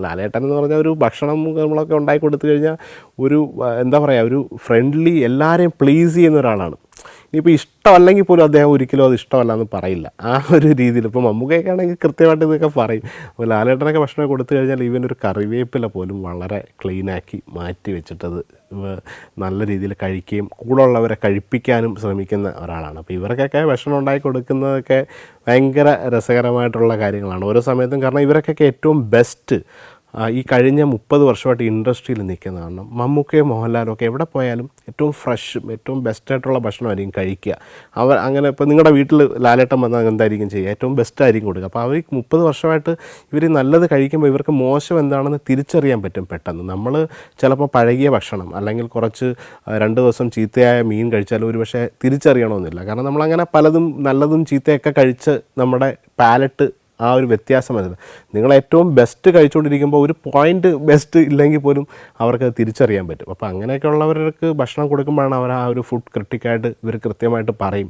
ലാലേട്ടൻ എന്ന് പറഞ്ഞാൽ ഒരു ഭക്ഷണം നമ്മളൊക്കെ ഉണ്ടാക്കി കൊടുത്തു കഴിഞ്ഞാൽ ഒരു എന്താ പറയുക, ഒരു ഫ്രണ്ട്ലി, എല്ലാവരെയും പ്ലീസ് ചെയ്യുന്ന ഒരാളാണ്. ഇനിയിപ്പോൾ ഇഷ്ടമല്ലെങ്കിൽ പോലും അദ്ദേഹം ഒരിക്കലും അത് ഇഷ്ടമല്ല എന്ന് പറയില്ല. ആ ഒരു രീതിയിൽ ഇപ്പോൾ മമ്മൂക്കയൊക്കെ ആണെങ്കിൽ കൃത്യമായിട്ട് ഇതൊക്കെ പറയും. അപ്പോൾ ലാലേട്ടനൊക്കെ ഭക്ഷണം കൊടുത്തു കഴിഞ്ഞാൽ ഇവനൊരു കറിവേപ്പില പോലും വളരെ ക്ലീനാക്കി മാറ്റി വെച്ചിട്ടത് നല്ല രീതിയിൽ കഴിക്കുകയും കൂടെ ഉള്ളവരെ കഴിപ്പിക്കാനും ശ്രമിക്കുന്ന ഒരാളാണ്. അപ്പോൾ ഇവർക്കൊക്കെ ഭക്ഷണം ഉണ്ടാക്കി കൊടുക്കുന്നതൊക്കെ ഭയങ്കര രസകരമായിട്ടുള്ള കാര്യങ്ങളാണ് ഓരോ സമയത്തും. കാരണം ഇവർക്കൊക്കെ ഏറ്റവും ബെസ്റ്റ് ഈ കഴിഞ്ഞ 30 വർഷമായിട്ട് ഇൻഡസ്ട്രിയിൽ നിൽക്കുന്ന കാരണം മമ്മൂക്കയും മോഹൻലാലും ഒക്കെ എവിടെ പോയാലും ഏറ്റവും ഫ്രഷും ഏറ്റവും ബെസ്റ്റായിട്ടുള്ള ഭക്ഷണമായിരിക്കും കഴിക്കുക. അവർ അങ്ങനെ ഇപ്പോൾ നിങ്ങളുടെ വീട്ടിൽ ലാലേട്ടൻ വന്നാൽ എന്തായിരിക്കും ചെയ്യുക? ഏറ്റവും ബെസ്റ്റായിരിക്കും കൊടുക്കുക. അപ്പോൾ അവർ 30 വർഷമായിട്ട് ഇവർ നല്ലത് കഴിക്കുമ്പോൾ ഇവർക്ക് മോശം എന്താണെന്ന് തിരിച്ചറിയാൻ പറ്റും പെട്ടെന്ന്. നമ്മൾ ചിലപ്പോൾ പഴകിയ ഭക്ഷണം അല്ലെങ്കിൽ കുറച്ച് 2 ദിവസം ചീത്തയായ മീൻ കഴിച്ചാലും ഒരു പക്ഷേ തിരിച്ചറിയണമെന്നില്ല. കാരണം നമ്മളങ്ങനെ പലതും നല്ലതും ചീത്തയൊക്കെ കഴിച്ച് നമ്മുടെ പാലറ്റ് ആ ഒരു വ്യത്യാസം വരുന്നത്. നിങ്ങൾ ഏറ്റവും ബെസ്റ്റ് കഴിച്ചുകൊണ്ടിരിക്കുമ്പോൾ ഒരു പോയിൻ്റ് ബെസ്റ്റ് ഇല്ലെങ്കിൽ പോലും അവർക്ക് തിരിച്ചറിയാൻ പറ്റും. അപ്പോൾ അങ്ങനെയൊക്കെ ഉള്ളവർക്ക് ഭക്ഷണം കൊടുക്കുമ്പോഴാണ് അവർ ആ ഒരു ഫുഡ് ക്രിട്ടിക്കായിട്ട് ഇവർ കൃത്യമായിട്ട് പറയും